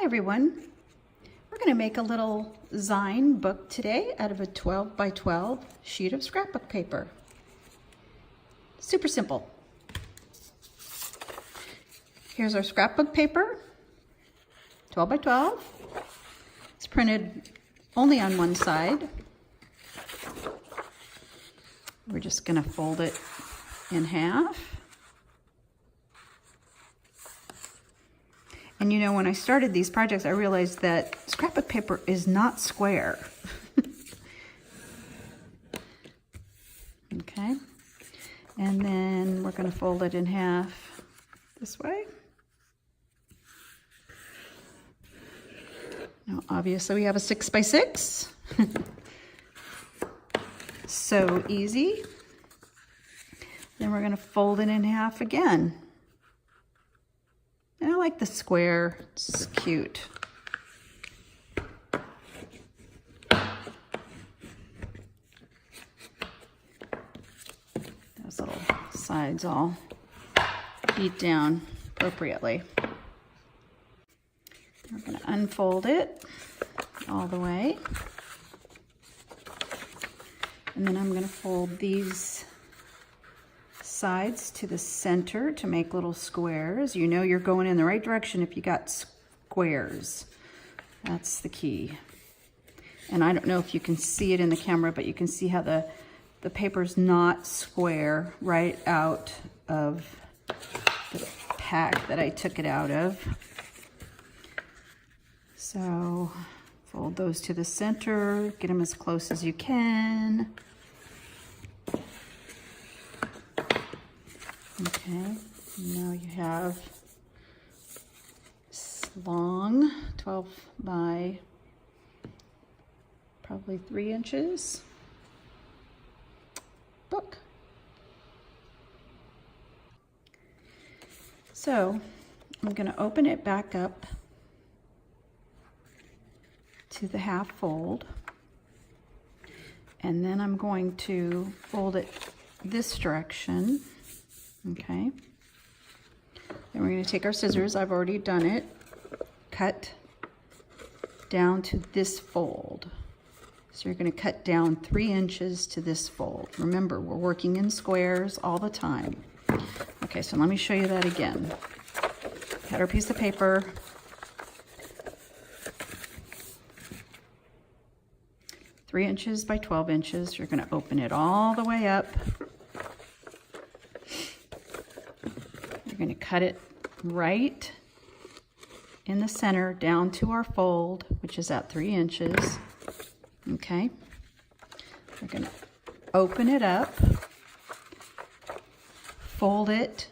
Hi everyone. We're going to make a little Zine book today out of a 12 by 12 sheet of scrapbook paper. Super simple. Here's our scrapbook paper, 12 by 12. It's printed only on one side. We're just going to fold it in half. And you know, when I started these projects, I realized that scrapbook paper is not square. Okay, and then we're going to fold it in half this way. Now, obviously, we have a 6 by 6. So easy. Then we're going to fold it in half again. I like the square, it's cute. Those little sides all beat down appropriately. We're going to unfold it all the way. And then I'm going to fold these sides to the center to make little squares. You know you're going in the right direction if you got squares. That's the key. And I don't know if you can see it in the camera, but you can see how the paper's not square right out of the pack that I took it out of. So fold those to the center, get them as close as you can. Okay, now you have this long 12 by probably 3 inches book. So I'm going to open it back up to the half fold, and then I'm going to fold it this direction. Okay, then we're going to take our scissors, I've already done it, cut down to this fold. So you're going to cut down 3 inches to this fold. Remember, we're working in squares all the time. Okay, so let me show you that again. Cut our piece of paper. Three inches by 12 inches. You're going to open it all the way up. You're going to cut it right in the center down to our fold, which is at 3 inches. Okay. We're going to open it up, fold it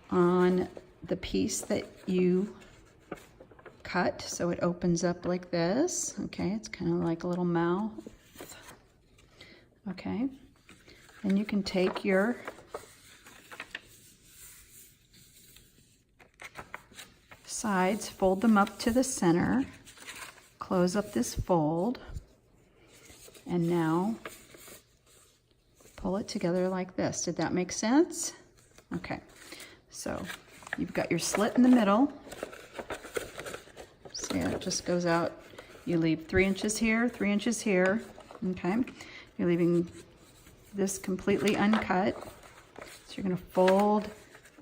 on the piece that you cut so it opens up like this. Okay, it's kind of like a little mouth. Okay, and you can take your sides, fold them up to the center, close up this fold, and now pull it together like this. Did that make sense? Okay, so you've got your slit in the middle. See, it just goes out. You leave 3 inches here, 3 inches here. Okay, you're leaving this completely uncut. So you're going to fold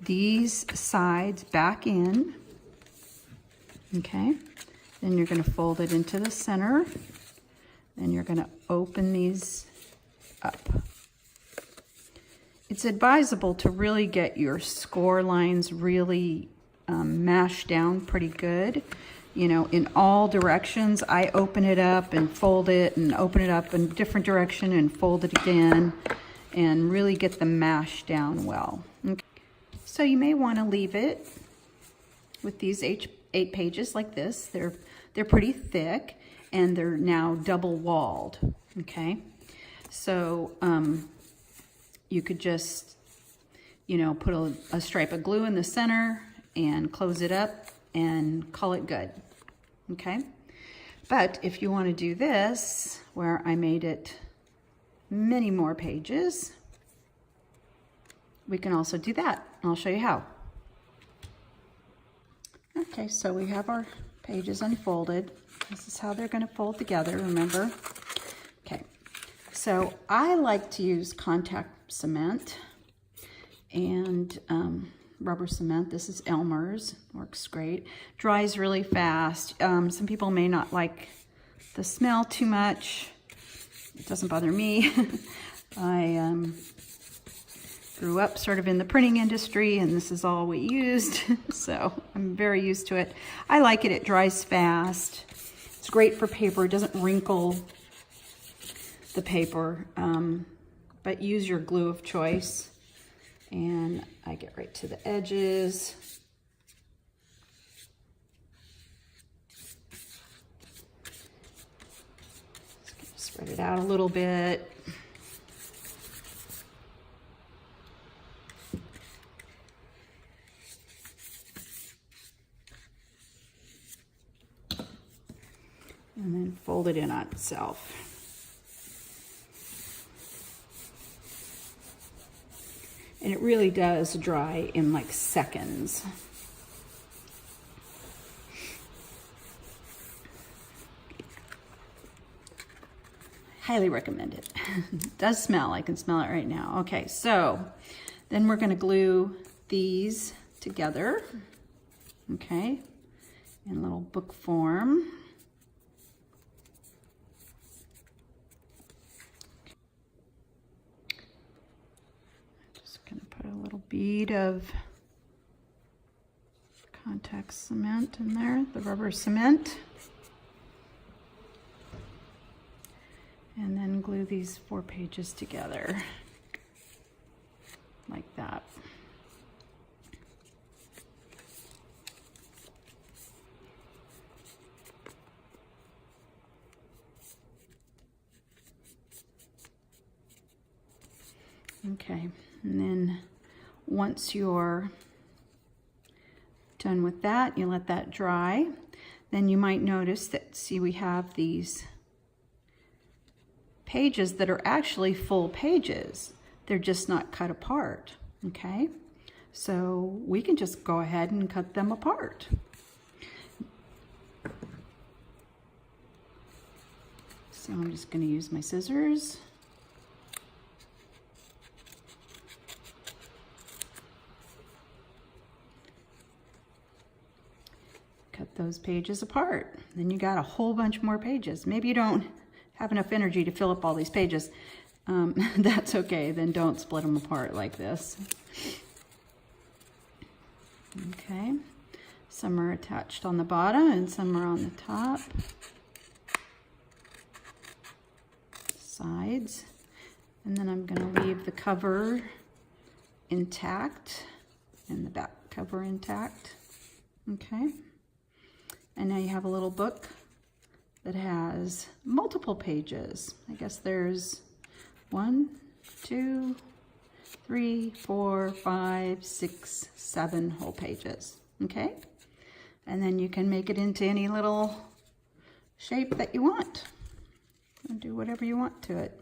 these sides back in. Okay, then you're going to fold it into the center. Then you're going to open these up. It's advisable to really get your score lines really mashed down pretty good. You know, in all directions. I open it up and fold it and open it up in a different direction and fold it again and really get them mashed down well. Okay. So you may want to leave it with these 8 pages like this. They're pretty thick and they're now double walled. Okay, so you could just, you know, put a stripe of glue in the center and close it up and call it good. Okay, but if you want to do this, where I made it many more pages, we can also do that. I'll show you how. Okay, so we have our pages unfolded. This is how they're going to fold together, remember? Okay, so I like to use contact cement and rubber cement. This is Elmer's, works great. Dries really fast. Some people may not like the smell too much. It doesn't bother me. I grew up sort of in the printing industry, and this is all we used, so I'm very used to it. I like it. It dries fast. It's great for paper. It doesn't wrinkle the paper, but use your glue of choice. And I get right to the edges. Spread it out a little bit. And then fold it in on itself. And it really does dry in like seconds. Highly recommend it. It does smell. I can smell it right now. Okay, so then we're going to glue these together. Okay, in little book form. Just going to put a little bead of contact cement in there, the rubber cement. And then glue these 4 pages together like that. Okay, and then once you're done with that, you let that dry. Then you might notice that, see, we have these pages that are actually full pages. They're just not cut apart, okay? So we can just go ahead and cut them apart. So I'm just going to use my scissors. Cut those pages apart. Then you got a whole bunch more pages. Maybe you don't have enough energy to fill up all these pages. That's okay, then don't split them apart like this. Okay, some are attached on the bottom and some are on the top. Sides. And then I'm going to leave the cover intact and the back cover intact. Okay, and now you have a little book that has multiple pages. I guess there's 1, 2, 3, 4, 5, 6, 7 whole pages, okay? And then you can make it into any little shape that you want and do whatever you want to it.